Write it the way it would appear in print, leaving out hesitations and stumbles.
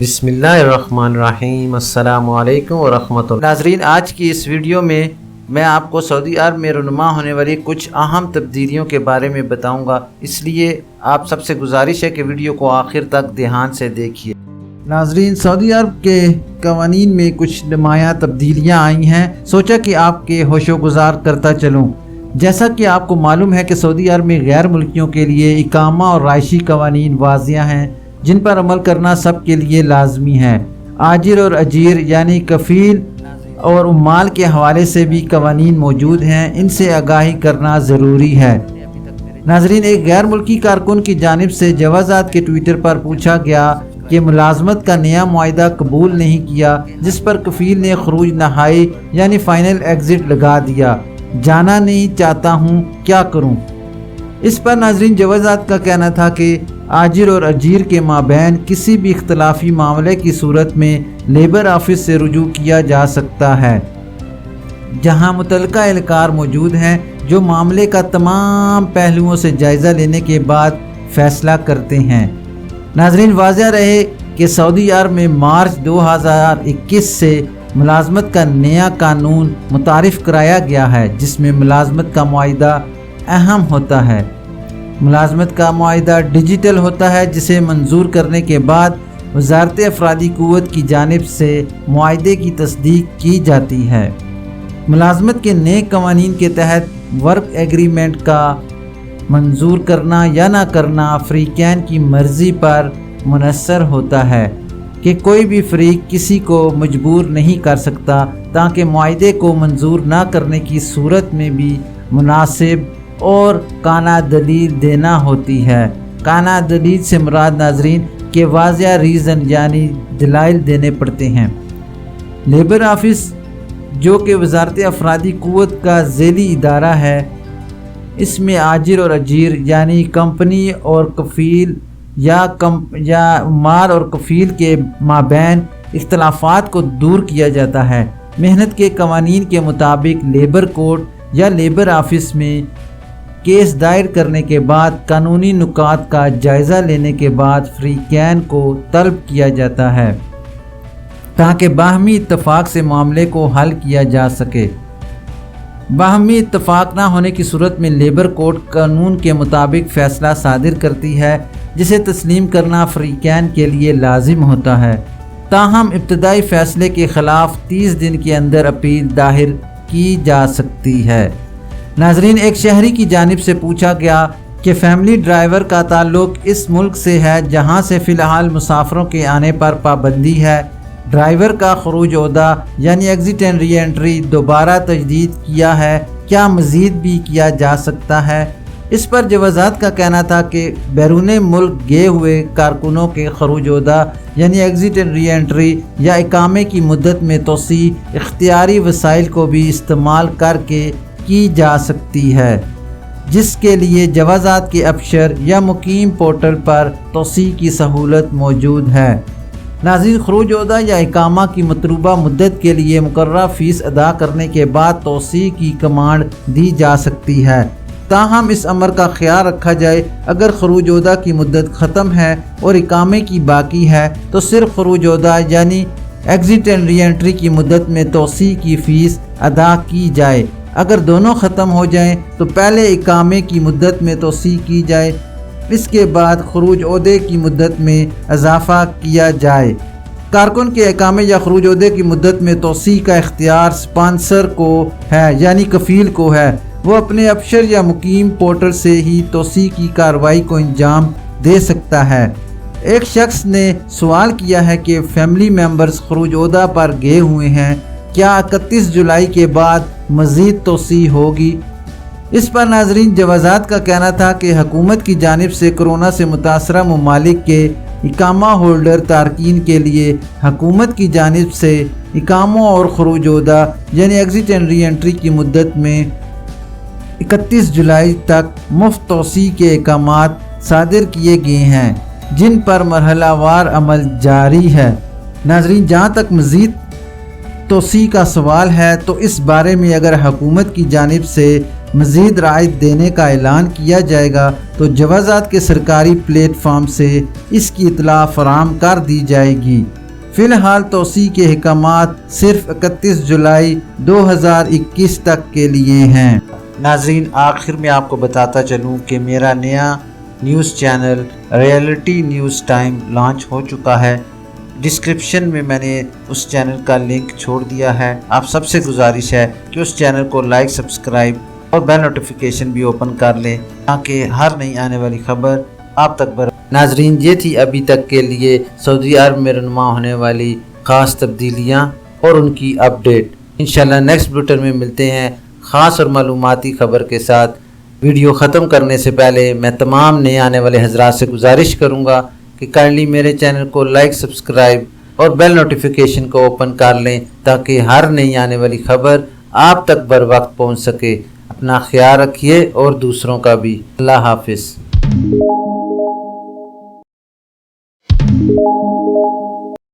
بسم اللہ الرحمن الرحیم۔ السلام علیکم ورحمۃ اللہ۔ ناظرین، آج کی اس ویڈیو میں آپ کو سعودی عرب میں رونما ہونے والی کچھ اہم تبدیلیوں کے بارے میں بتاؤں گا، اس لیے آپ سب سے گزارش ہے کہ ویڈیو کو آخر تک دھیان سے دیکھیے۔ ناظرین، سعودی عرب کے قوانین میں کچھ نمایاں تبدیلیاں آئی ہیں، سوچا کہ آپ کے ہوش و گزار کرتا چلوں۔ جیسا کہ آپ کو معلوم ہے کہ سعودی عرب میں غیر ملکیوں کے لیے اقامہ اور رہائشی قوانین واضح ہیں جن پر عمل کرنا سب کے لیے لازمی ہے۔ آجر اور اجیر یعنی کفیل اور عمال کے حوالے سے بھی قوانین موجود ہیں، ان سے آگاہی کرنا ضروری ہے۔ ناظرین، ایک غیر ملکی کارکن کی جانب سے جوازات کے ٹویٹر پر پوچھا گیا کہ ملازمت کا نیا معاہدہ قبول نہیں کیا، جس پر کفیل نے خروج نہائی یعنی فائنل ایگزٹ لگا دیا۔ جانا نہیں چاہتا ہوں، کیا کروں؟ اس پر ناظرین جوازات کا کہنا تھا کہ آجر اور اجیر کے مابین کسی بھی اختلافی معاملے کی صورت میں لیبر آفس سے رجوع کیا جا سکتا ہے، جہاں متعلقہ اہلکار موجود ہیں جو معاملے کا تمام پہلوؤں سے جائزہ لینے کے بعد فیصلہ کرتے ہیں۔ ناظرین، واضح رہے کہ سعودی عرب میں مارچ 2021 سے ملازمت کا نیا قانون متعارف کرایا گیا ہے، جس میں ملازمت کا معاہدہ اہم ہوتا ہے۔ ملازمت کا معاہدہ ڈیجیٹل ہوتا ہے، جسے منظور کرنے کے بعد وزارت افرادی قوت کی جانب سے معاہدے کی تصدیق کی جاتی ہے۔ ملازمت کے نئے قوانین کے تحت ورک ایگریمنٹ کا منظور کرنا یا نہ کرنا فریقین کی مرضی پر منحصر ہوتا ہے کہ کوئی بھی فریق کسی کو مجبور نہیں کر سکتا، تاکہ معاہدے کو منظور نہ کرنے کی صورت میں بھی مناسب اور قانع دلیل دینا ہوتی ہے۔ قانع دلیل سے مراد ناظرین کہ واضح ریزن یعنی دلائل دینے پڑتے ہیں۔ لیبر آفس، جو کہ وزارت افرادی قوت کا ذیلی ادارہ ہے، اس میں آجر اور اجیر یعنی کمپنی اور کفیل یا عمال اور کفیل کے مابین اختلافات کو دور کیا جاتا ہے۔ محنت کے قوانین کے مطابق لیبر کورٹ یا لیبر آفس میں کیس دائر کرنے کے بعد قانونی نکات کا جائزہ لینے کے بعد فریقین کو طلب کیا جاتا ہے تاکہ باہمی اتفاق سے معاملے کو حل کیا جا سکے۔ باہمی اتفاق نہ ہونے کی صورت میں لیبر کورٹ قانون کے مطابق فیصلہ صادر کرتی ہے، جسے تسلیم کرنا فریقین کے لیے لازم ہوتا ہے۔ تاہم ابتدائی فیصلے کے خلاف 30 دن کے اندر اپیل داخل کی جا سکتی ہے۔ ناظرین، ایک شہری کی جانب سے پوچھا گیا کہ فیملی ڈرائیور کا تعلق اس ملک سے ہے جہاں سے فی الحال مسافروں کے آنے پر پابندی ہے۔ ڈرائیور کا خروج عہدہ یعنی ایگزٹ اینڈ ری انٹری دوبارہ تجدید کیا ہے، کیا مزید بھی کیا جا سکتا ہے؟ اس پر جوازات کا کہنا تھا کہ بیرون ملک گئے ہوئے کارکنوں کے خروج عہدہ یعنی ایگزٹ اینڈ ری انٹری یا اقامے کی مدت میں توسیع اختیاری وسائل کو بھی استعمال کر کے کی جا سکتی ہے، جس کے لیے جوازات کے ابشر یا مقیم پورٹل پر توسیع کی سہولت موجود ہے۔ ناظرین، خروج عہدہ یا اقامہ کی مطلوبہ مدت کے لیے مقررہ فیس ادا کرنے کے بعد توسیع کی کمانڈ دی جا سکتی ہے۔ تاہم اس امر کا خیال رکھا جائے، اگر خروج عہدہ کی مدت ختم ہے اور اقامے کی باقی ہے تو صرف خروج عہدہ یعنی ایگزٹ اینڈ ری انٹری کی مدت میں توسیع کی فیس ادا کی جائے۔ اگر دونوں ختم ہو جائیں تو پہلے اقامے کی مدت میں توسیع کی جائے، اس کے بعد خروج عہدے کی مدت میں اضافہ کیا جائے۔ کارکن کے اقامے یا خروج عہدے کی مدت میں توسیع کا اختیار سپانسر کو ہے یعنی کفیل کو ہے، وہ اپنے ابشر یا مقیم پورٹل سے ہی توسیع کی کارروائی کو انجام دے سکتا ہے۔ ایک شخص نے سوال کیا ہے کہ فیملی ممبرز خروج عہدہ پر گئے ہوئے ہیں، کیا 31 جولائی کے بعد مزید توسیع ہوگی؟ اس پر ناظرین جوازات کا کہنا تھا کہ حکومت کی جانب سے کورونا سے متاثرہ ممالک کے اقامہ ہولڈر تارکین کے لیے حکومت کی جانب سے اقاموں اور خروج عہدہ یعنی ایگزٹ اینڈ ری انٹری کی مدت میں 31 جولائی تک مفت توسیع کے احکامات صادر کیے گئے ہیں، جن پر مرحلہ وار عمل جاری ہے۔ ناظرین، جہاں تک مزید توسیع کا سوال ہے تو اس بارے میں اگر حکومت کی جانب سے مزید رعایت دینے کا اعلان کیا جائے گا تو جوازات کے سرکاری پلیٹ فارم سے اس کی اطلاع فراہم کر دی جائے گی۔ فی الحال توسیع کے احکامات صرف 31 جولائی 2021 تک کے لیے ہیں۔ ناظرین، آخر میں آپ کو بتاتا چلوں کہ میرا نیا news channel reality news time launch ہو چکا ہے۔ ڈسکرپشن میں میں نے اس چینل کا لنک چھوڑ دیا ہے۔ آپ سب سے گزارش ہے کہ اس چینل کو لائک، سبسکرائب اور بیل نوٹیفیکیشن بھی اوپن کر لیں تاکہ ہر نئی آنے والی خبر آپ تک ناظرین، یہ تھی ابھی تک کے لیے سعودی عرب میں رونما ہونے والی خاص تبدیلیاں اور ان کی اپڈیٹ۔ انشاءاللہ نیکسٹ بلیٹن میں ملتے ہیں خاص اور معلوماتی خبر کے ساتھ۔ ویڈیو ختم کرنے سے پہلے میں تمام نئے آنے والے حضرات سے گزارش کروں گا کہ کائنڈلی میرے چینل کو لائک، سبسکرائب اور بیل نوٹیفیکیشن کو اوپن کر لیں تاکہ ہر نئی آنے والی خبر آپ تک بر وقت پہنچ سکے۔ اپنا خیال رکھیے اور دوسروں کا بھی۔ اللہ حافظ۔